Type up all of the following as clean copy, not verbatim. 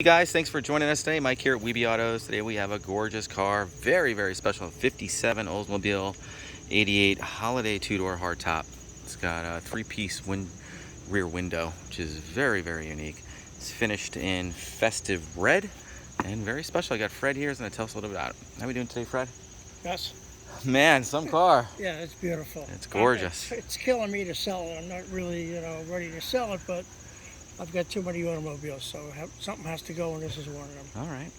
Hey guys, thanks for joining us today. Mike here at Weeby Autos. Today we have a gorgeous car, very, very special, 57 Oldsmobile 88 Holiday two-door hardtop. It's got a three-piece rear window, which is very, very unique. It's finished in festive red and very special. I got Fred here. He's going to tell us a little bit about it. How are we doing today, Fred? Yes. Man, some car. Yeah, it's beautiful. It's gorgeous. It's killing me to sell it. I'm not really, ready to sell it, but I've got too many automobiles, so something has to go, and this is one of them. All right.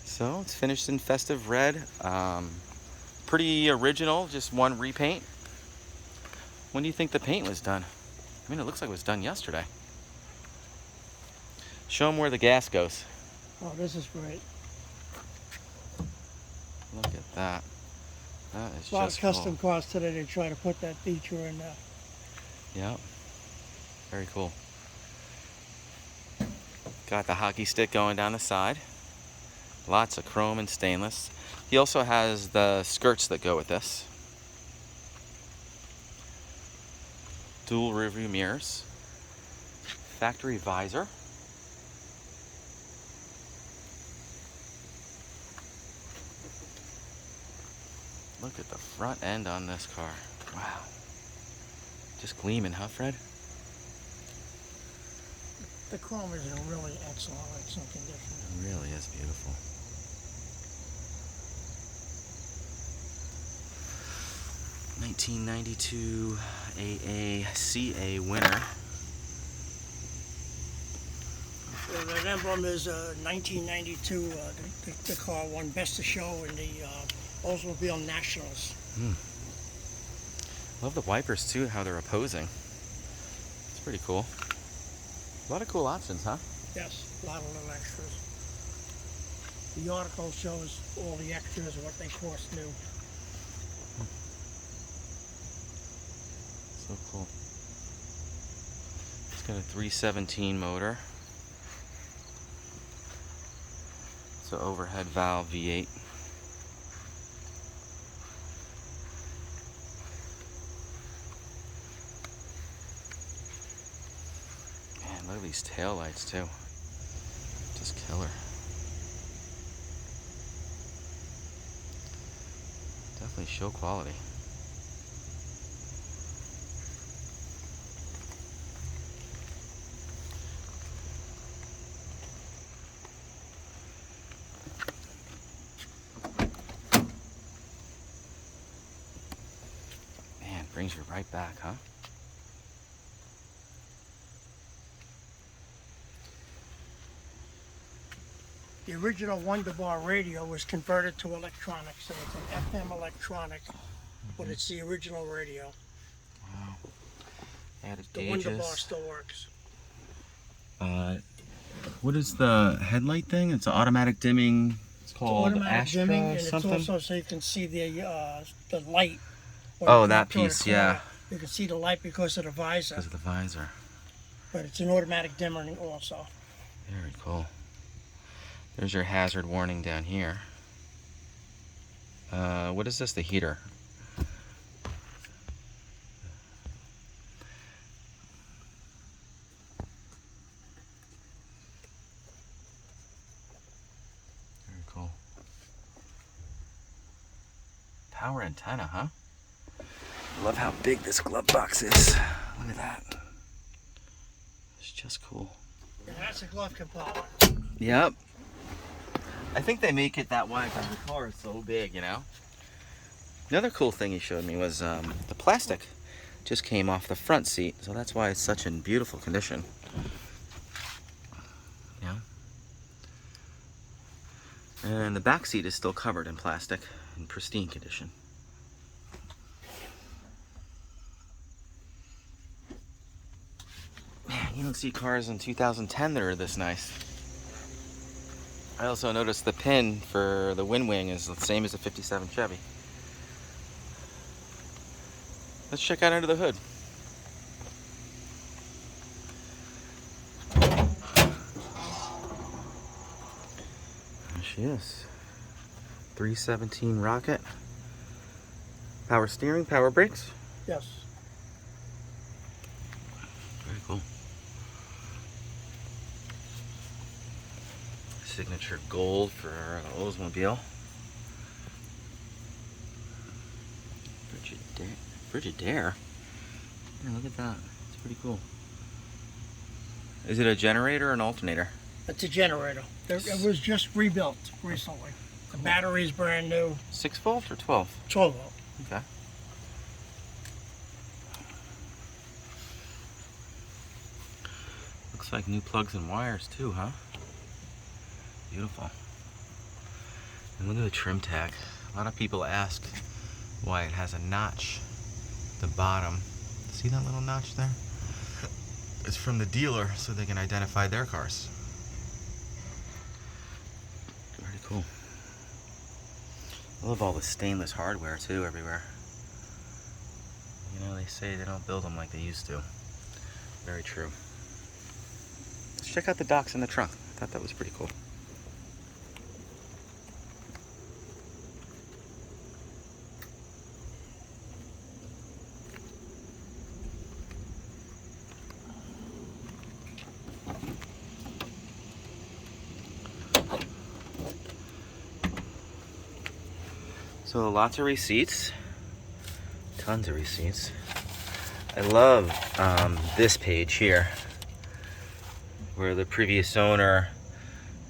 So it's finished in festive red. Pretty original, just one repaint. When do you think the paint was done? I mean, it looks like it was done yesterday. Show them where the gas goes. Oh, this is great. Look at that. That is A lot of just custom cool. cars today, they try to put that feature in there. Yep. Very cool. Got the hockey stick going down the side. Lots of chrome and stainless. He also has the skirts that go with this. Dual rear view mirrors. Factory visor. Look at the front end on this car. Wow. Just gleaming, huh, Fred? The chrome is in really excellent condition. It really is beautiful. '92 AACA winner. Yeah, that emblem is 1992. The car won Best of Show in the Oldsmobile Nationals. Love the wipers too, how they're opposing. It's pretty cool. A lot of cool options, huh? Yes, a lot of little extras. The article shows all the extras, what they cost new. So cool. It's got a 317 motor. It's an overhead valve V8. Man, look at these tail lights too. Just killer. Definitely show quality. Man, brings you right back, huh? The original Wonderbar radio was converted to electronic, so it's an FM electronic, but it's the original radio. Wow. Added The gauges. Wonderbar still works. What is the headlight thing? It's an automatic dimming. It's called Automatic Astra dimming, and something. it's also so you can see the light. when Oh, you that come toward a piece, corner. yeah. You can see the light because of the visor, Because of the visor. but it's an automatic dimmer also. Very cool. There's your hazard warning down here. What is this? The heater. Very cool. Power antenna, huh? Love how big this glove box is. Look at that. It's just cool. And that's a glove compartment. Yep. I think they make it that way because the car is so big, you know? The other cool thing he showed me was the plastic just came off the front seat, so that's why it's such in beautiful condition. Yeah. And the back seat is still covered in plastic in pristine condition. Man, you don't see cars in 2010 that are this nice. I also noticed the pin for the wind wing is the same as the 57 Chevy. Let's check out under the hood. There she is. 317 Rocket. Power steering, power brakes. Yes. Very cool. signature gold for the Oldsmobile. Frigidaire. Yeah, look at that. It's pretty cool. Is it a generator or an alternator? It's a generator. It was just rebuilt recently. The battery is brand new. 6 volt or 12? 12 volt. Okay. Looks like new plugs and wires too, huh? Beautiful. And look at the trim tag. A lot of people ask why it has a notch at the bottom. See that little notch there? It's from the dealer so they can identify their cars. Very cool. I love all the stainless hardware too everywhere. You know, they say they don't build them like they used to. Very true. Let's check out the docks in the trunk. I thought that was pretty cool. So lots of receipts, tons of receipts. I love this page here, where the previous owner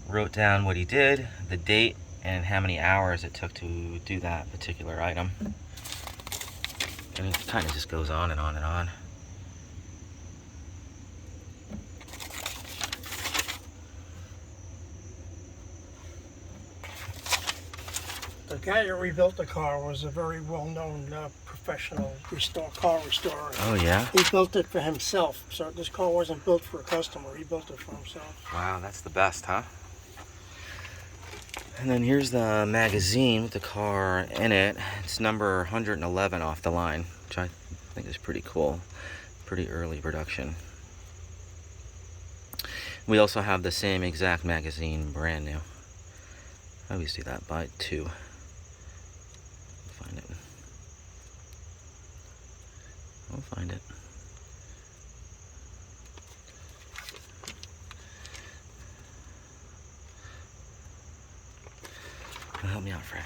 wrote down what he did, the date, and how many hours it took to do that particular item. And it kind of just goes on and on and on. The guy that rebuilt the car was a very well-known professional car restorer. Oh yeah? He built it for himself, so this car wasn't built for a customer. He built it for himself. Wow, that's the best, huh? And then here's the magazine with the car in it. It's number 111 off the line, which I think is pretty cool. Pretty early production. We also have the same exact magazine, brand new. I always do that, buy two. Find it. I'll find it. Help me out, Fred.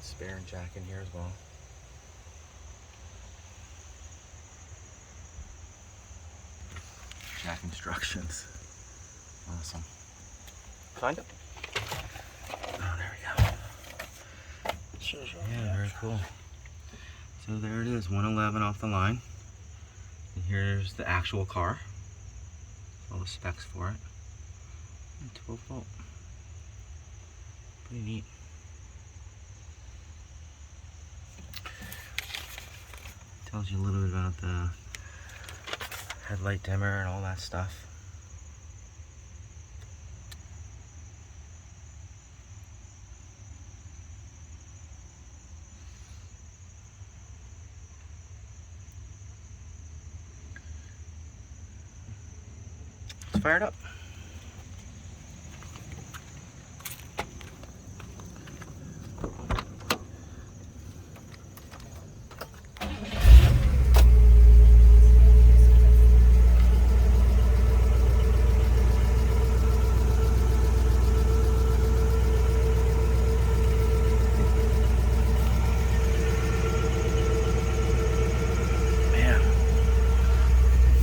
Spare and jack in here as well. Jack instructions. Awesome. Find it. Oh, there we go. Yeah, very cool. So there it is, 111 off the line. And here's the actual car. All the specs for it. And 12 volt. Pretty neat. Tells you a little bit about the headlight dimmer and all that stuff. Let's fire it up.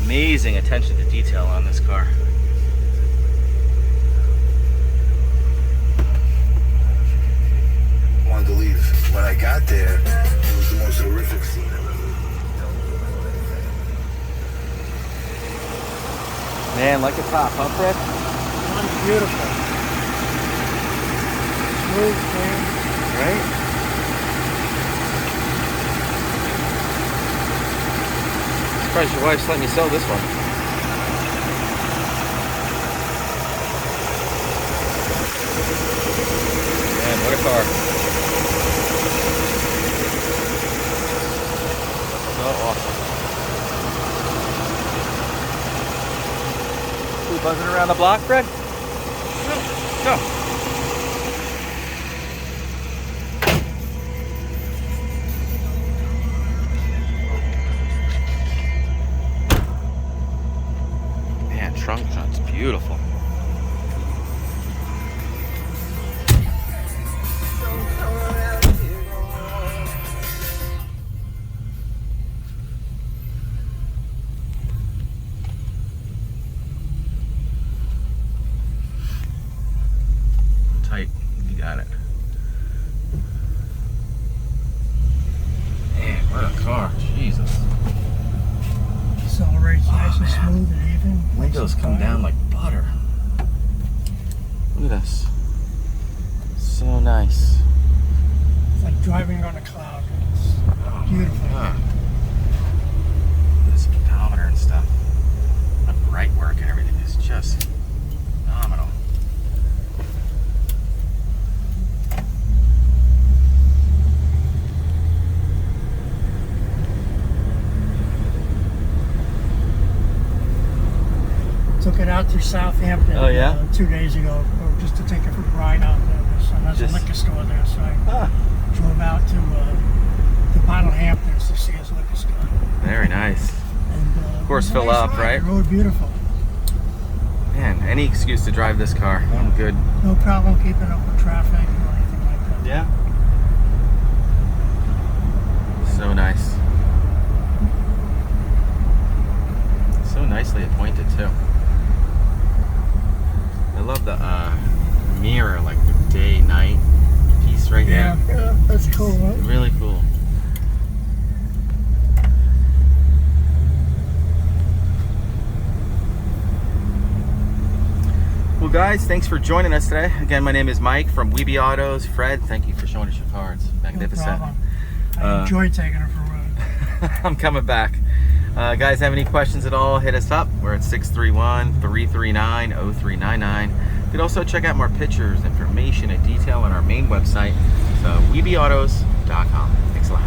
Amazing attention to detail on this car. Wanted to leave. When I got there, it was the most horrific scene I've ever. Man, like the top, huh, Fred? It's beautiful. Smooth, clean. Right? Surprised your wife's letting you sell this one. Man, what a car. So awesome. You buzzing around the block, Fred? Go. Beautiful. Tight. You got it. Man, what a car. Jesus. Accelerates nice and man. smooth and even. Windows come down like butter. Look at this. So nice. It's like driving on a cloud. It's beautiful. Yeah. This speedometer and stuff. The bright work and everything is just phenomenal. Took it out to Southampton Oh, yeah? 2 days ago, or just to take it for a ride out there. There's Just- a liquor store there, so I Ah, drove out to Bottle Hamptons to see his liquor store. very nice. And, Of course, it was a fill nice up, ride. right? The road beautiful. Man, any excuse to drive this car. I'm good. No problem keeping up with traffic or anything like that. Yeah. So nice. So nicely appointed too. I love the mirror, like the day-night piece right Yeah, here. yeah, that's cool, right? Really cool. Well, guys, thanks for joining us today. Again, my name is Mike from Weeby Autos. Fred, thank you for showing us your car. It's magnificent. No problem. I enjoy taking it for a ride. I'm coming back. Guys, have any questions at all, hit us up. We're at 631-339-0399. You can also check out more pictures, information, and detail on our main website, so weebyautos.com. Thanks a lot.